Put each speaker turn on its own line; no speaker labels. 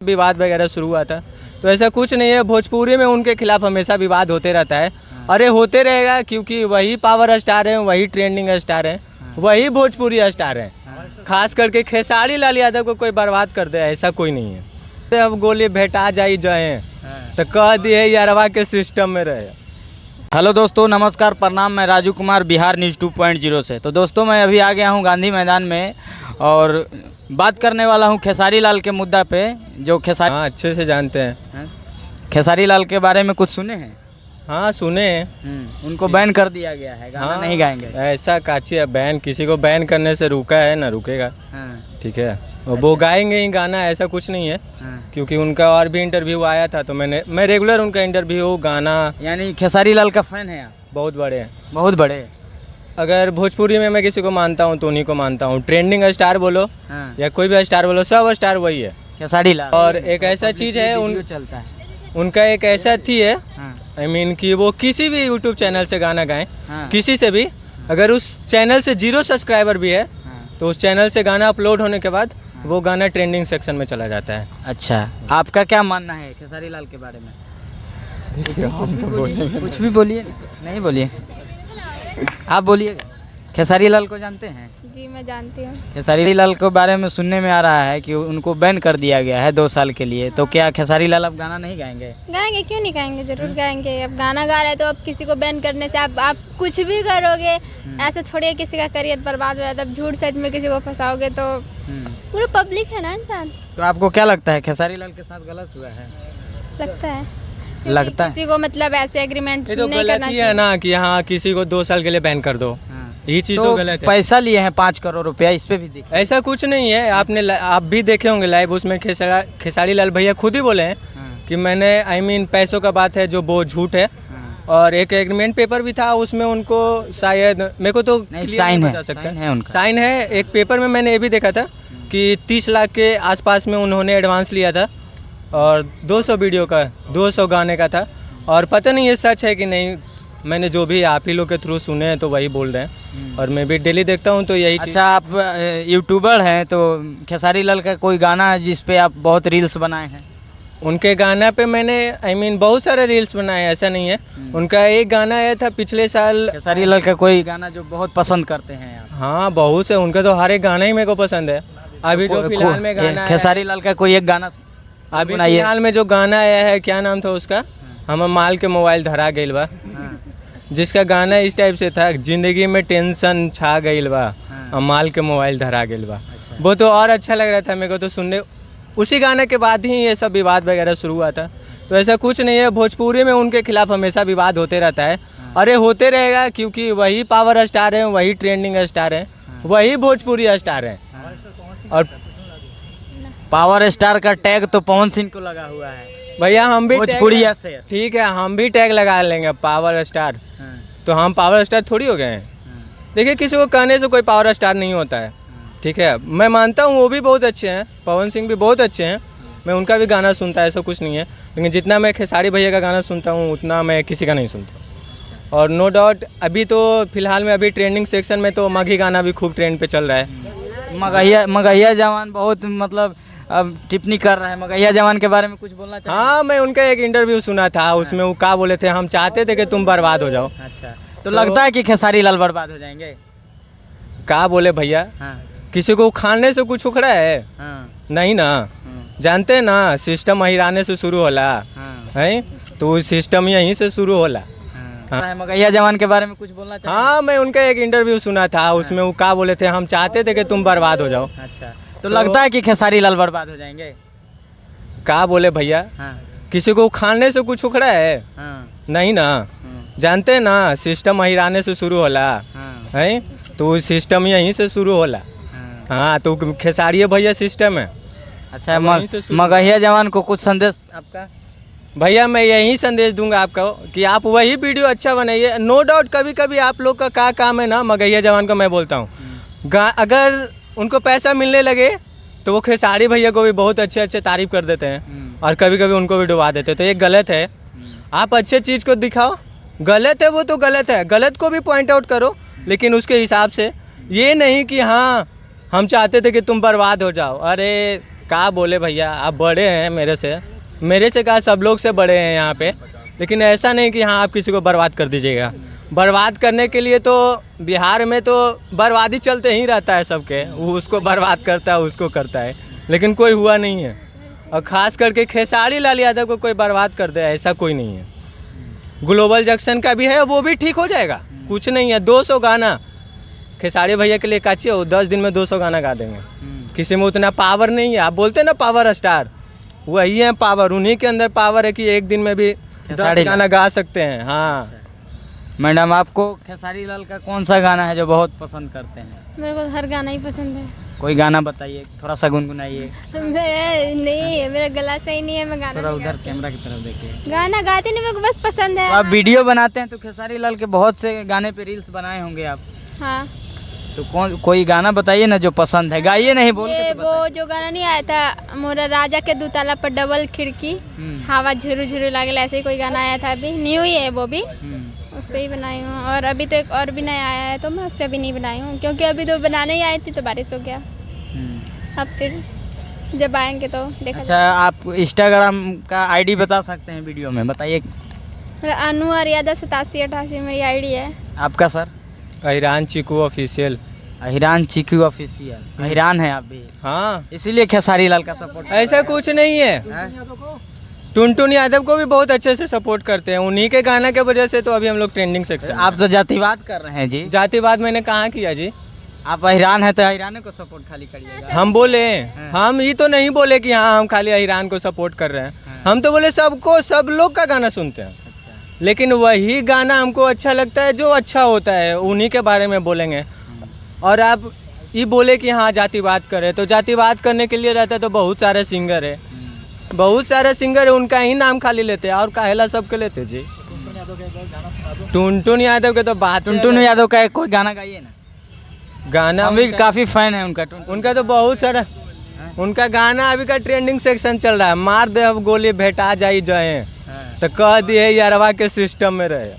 विवाद वगैरह शुरू हुआ था। तो ऐसा कुछ नहीं है, भोजपुरी में उनके खिलाफ हमेशा विवाद होते रहता है। अरे होते रहेगा, क्योंकि वही पावर स्टार हैं, वही ट्रेंडिंग स्टार हैं, वही भोजपुरी स्टार हैं। खास करके खेसारी लाल यादव को कोई बर्बाद कर दे, ऐसा कोई नहीं है। अब गोली भेटा जाई जाए तो कह दिए यारवा के सिस्टम में रहे।
हेलो दोस्तों, नमस्कार, प्रणाम। मैं राजू कुमार, बिहार न्यूज़ 2.0 से। तो दोस्तों, मैं अभी आ गया हूँ गांधी मैदान में और बात करने वाला हूँ खेसारी लाल के मुद्दा पे। जो खेसारी
अच्छे से जानते हैं।
खेसारी लाल के बारे में कुछ सुने हैं?
हाँ सुने हैं।
उनको बैन कर दिया गया है, गाना नहीं गाएंगे।
ऐसा काची है, बैन किसी को बैन करने से रुका है ना रुकेगा। ठीक है, वो गाएंगे ही गाना, ऐसा कुछ नहीं है। क्योंकि उनका और भी इंटरव्यू आया था, तो मैं रेगुलर उनका इंटरव्यू गाना।
यानी खेसारी लाल का फैन है आप?
बहुत बड़े हैं,
बहुत बड़े।
अगर भोजपुरी में मैं किसी को मानता हूँ तो उन्हीं को मानता हूँ। ट्रेंडिंग स्टार बोलो या कोई भी स्टार बोलो, सब स्टार वही है,
खेसारी लाल।
और एक ऐसा चीज़ है
चलता है
उनका, एक ऐसा थी है I mean कि वो किसी भी यूट्यूब चैनल से गाना गाएं, किसी से भी, अगर उस चैनल से 0 सब्सक्राइबर भी है तो उस चैनल से गाना अपलोड होने के बाद वो गाना ट्रेंडिंग सेक्शन में चला जाता है।
अच्छा, आपका क्या मानना है खेसारी लाल के बारे में? कुछ भी बोलिए। नहीं बोलिए, आप बोलिए। खेसारी लाल को जानते हैं?
जी मैं जानती हूँ।
खेसारी लाल के बारे में सुनने में आ रहा है कि उनको बैन कर दिया गया है 2 साल के लिए। तो क्या खेसारी लाल अब गाना नहीं गाएंगे?
गाएंगे, क्यों नहीं गाएंगे, जरूर गाएंगे। अब गाना गा रहे हैं तो अब किसी को बैन करने से आप कुछ भी करोगे, ऐसे थोड़ी किसी का करियर बर्बाद हो जाता है। झूठ सच में किसी को फंसाओगे तो पूरा पब्लिक है ना इंसान।
तो आपको क्या लगता है खेसारी लाल के साथ गलत हुआ है?
लगता है किसी को मतलब ऐसे एग्रीमेंट
ये तो
नहीं करना चाहिए
है ना कि हाँ किसी को 2 साल के लिए बैन कर दो। ये चीज़ तो गलत है।
पैसा लिए हैं 5 करोड़ रुपया, इस पे भी देखिए।
ऐसा कुछ नहीं है, आप भी देखे होंगे लाइव, उसमें खेसारी लाल भैया खुद ही बोले हैं कि मैंने पैसों का बात है जो वो झूठ है। और एक एग्रीमेंट पेपर भी था, उसमें उनको शायद, मेरे को तो
साइन है,
साइन है एक पेपर में। मैंने ये भी देखा था कि 30 लाख के आसपास में उन्होंने एडवांस लिया था, और 200 वीडियो का, 200 गाने का था। और पता नहीं ये सच है कि नहीं, मैंने जो भी आप ही लोग के थ्रू सुने हैं तो वही बोल रहे हैं, और मैं भी डेली देखता हूँ तो यही चीज़।
अच्छा, आप यूट्यूबर हैं तो खेसारी लाल का कोई गाना है जिस पे आप बहुत रील्स बनाए हैं?
उनके गाना पे मैंने बहुत सारे रील्स बनाए, ऐसा नहीं है। उनका एक गाना आया था पिछले साल।
खेसारी लाल का कोई गाना जो बहुत पसंद करते हैं आप?
हाँ बहुत से, उनका तो हर एक गाना ही मेरे को पसंद है। अभी जो फिलहाल में गाना
खेसारी लाल का कोई एक गाना
अभी फिलहाल में जो गाना आया है, क्या नाम था उसका, हम माल के मोबाइल धरा गइल बा, जिसका गाना इस टाइप से था, जिंदगी में टेंशन छा गइल बा, माल के मोबाइल धरा गइल बा। वो तो और अच्छा लग रहा था मेरे को तो सुनने। उसी गाने के बाद ही ये सब विवाद वगैरह शुरू हुआ था। तो ऐसा कुछ नहीं है, भोजपुरी में उनके खिलाफ हमेशा विवाद होते रहता है। अरे होते रहेगा, क्योंकि वही पावर स्टार हैं, वही ट्रेंडिंग स्टार हैं, वही भोजपुरी स्टार हैं। और
पावर स्टार का टैग तो पवन सिंह को लगा हुआ है
भैया, हम भी
भोजपुरिया से।
ठीक है, हम भी टैग लगा लेंगे पावर स्टार। तो हम पावर स्टार थोड़ी हो गए हैं। देखिए, किसी को कहने से कोई पावर स्टार नहीं होता है। ठीक है, मैं मानता हूँ वो भी बहुत अच्छे हैं, पवन सिंह भी बहुत अच्छे हैं, मैं उनका भी गाना सुनता है, ऐसा कुछ नहीं है। लेकिन जितना मैं खेसारी भैया का गाना सुनता हूँ उतना मैं किसी का नहीं सुनता। और नो डाउट अभी तो फिलहाल में अभी ट्रेंडिंग सेक्शन में तो मघी गाना भी खूब ट्रेंड पे चल रहा है।
मगहिया जवान बहुत मतलब अब टिप्पणी कर रहा है। मगहिया जवान के बारे में कुछ बोलना चाहिए?
हाँ, मैं उनका एक इंटरव्यू सुना था, उसमें वो क्या बोले थे, हम चाहते थे कि तुम बर्बाद हो जाओ।
अच्छा, तो लगता है कि खेसारी लाल बर्बाद हो जाएंगे?
क्या बोले भैया, किसी को उखाड़ने से कुछ उखड़ा है? नहीं ना, जानते हैं ना, सिस्टम हिराने से शुरू होला है, तो सिस्टम यहीं से शुरू होला।
मगहिया जवान के बारे में कुछ बोलना चाहिए?
हाँ, मैं उनका एक इंटरव्यू सुना था, उसमें वो क्या बोले थे, हम चाहते थे कि तुम बर्बाद हो जाओ।
अच्छा, तो लगता है कि खेसारी लाल बर्बाद हो जाएंगे?
क्या बोले भैया, किसी को उखाड़ने से कुछ उखड़ा है? नहीं ना, जानते हैं ना, सिस्टम हिराने से शुरू होला है, तो सिस्टम यहीं से शुरू होला। हाँ, तो खेसारी भैया सिस्टम है।
अच्छा, मगहिया जवान को कुछ संदेश आपका?
भैया, मैं यही संदेश दूंगा आपको कि आप वही वीडियो अच्छा बनाइए। नो डाउट कभी कभी आप लोग का क्या काम है ना, मगहिया जवान को मैं बोलता हूँ, अगर उनको पैसा मिलने लगे तो वो खेसारी भैया को भी बहुत अच्छे अच्छे तारीफ कर देते हैं, और कभी कभी उनको भी डुबा देते हैं। तो ये गलत है। आप अच्छे चीज़ को दिखाओ, गलत है वो तो गलत है, गलत को भी पॉइंट आउट करो, लेकिन उसके हिसाब से। ये नहीं कि हाँ हम चाहते थे कि तुम बर्बाद हो जाओ। अरे क्या बोले भैया, आप बड़े हैं मेरे से कहा सब लोग से बड़े हैं यहाँ पे, लेकिन ऐसा नहीं कि हाँ आप किसी को बर्बाद कर दीजिएगा। बर्बाद करने के लिए तो बिहार में तो बर्बादी चलते ही रहता है सबके, वो उसको बर्बाद करता है उसको करता है, लेकिन कोई हुआ नहीं है। और ख़ास करके खेसारी लाल यादव को कोई बर्बाद कर दे ऐसा कोई नहीं है। ग्लोबल जंक्शन का भी है, वो भी ठीक हो जाएगा, कुछ नहीं है। 200 गाना खेसारी भैया के लिए काचिए, वो 10 दिन में 200 गाना गा देंगे। किसी में उतना पावर नहीं है। आप बोलते हैं ना पावर स्टार, वही है पावर, उन्हीं के अंदर पावर है कि एक दिन में भी 10 गाना गा सकते हैं। हाँ
मैडम, आपको खेसारी लाल का कौन सा गाना है जो बहुत पसंद करते हैं?
मेरे को हर गाना ही पसंद है।
कोई गाना बताइए, थोड़ा सा गुनगुनाइए।
मैं नहीं, मेरा गला सही नहीं है, मैं गाना
थोड़ा
नहीं
उधर
गाती।
कैमरा की तरफ देखिए।
गाना गाती नहीं, मेरे को बस पसंद है।
तो आप वीडियो बनाते हैं तो खेसारी लाल के बहुत से गाने पे रील्स बनाए होंगे आप,
हाँ,
तो कोई गाना बताइए ना जो पसंद है, गाइए नहीं बोल
ये
के तो
वो जो गाना नहीं आया था, मोरा राजा के दुताला पर डबल खिड़की, हवा झुरू झुरू लागल, ऐसे ही कोई गाना आया था, अभी न्यू ही है वो भी, उस पर ही बनाई हूँ। और अभी तो एक और भी नया आया है, तो मैं उस पर अभी नहीं बनाई हूँ, क्योंकि अभी तो बनाने ही आई थी तो बारिश हो गया। अब फिर जब आएंगे तो देखा
अच्छा, आप इंस्टाग्राम का आईडी बता सकते हैं वीडियो में, बताइए।
मेरा अनु और यादव 8788 मेरी आईडी है।
आपका सर?
अहिरान चीकू ऑफिशियल।
अहिरान चीकू ऑफिशियल। अहिरान है आप भी,
हाँ
इसीलिए खेसारी लाल का सपोर्ट?
ऐसा कुछ नहीं है। टुनटुन यादव को भी बहुत अच्छे से सपोर्ट करते हैं, उन्हीं के गाना के वजह से तो अभी हम लोग ट्रेंडिंग सेक्शन।
आप तो जातिवाद कर रहे हैं जी।
जातिवाद मैंने कहाँ किया जी?
आप अहिरान है तो अहिरान को सपोर्ट खाली करिएगा।
हम बोले, हम ये तो नहीं बोले कि हाँ हम खाली अहिरान को सपोर्ट कर रहे हैं, हम तो बोले सबको, सब लोग का गाना सुनते हैं, लेकिन वही गाना हमको अच्छा लगता है जो अच्छा होता है, उन्हीं के बारे में बोलेंगे। और आप ये बोले कि हाँ जातिवाद करें, तो जातिवाद करने के लिए रहता है तो बहुत सारे सिंगर है, बहुत सारे सिंगर है, उनका ही नाम खाली लेते हैं और काहेला सबके लेते जी। टुनटुन यादव के तो बात,
टुनटुन यादव का कोई गाना गाइए ना।
गाना
हम भी काफी फैन है उनका।
उनका तो बहुत सारा, उनका गाना अभी का ट्रेंडिंग सेक्शन चल रहा है। मार दे अब गोली भेटा जाई जाए, तो कह दिए यारवा के सिस्टम में रहे।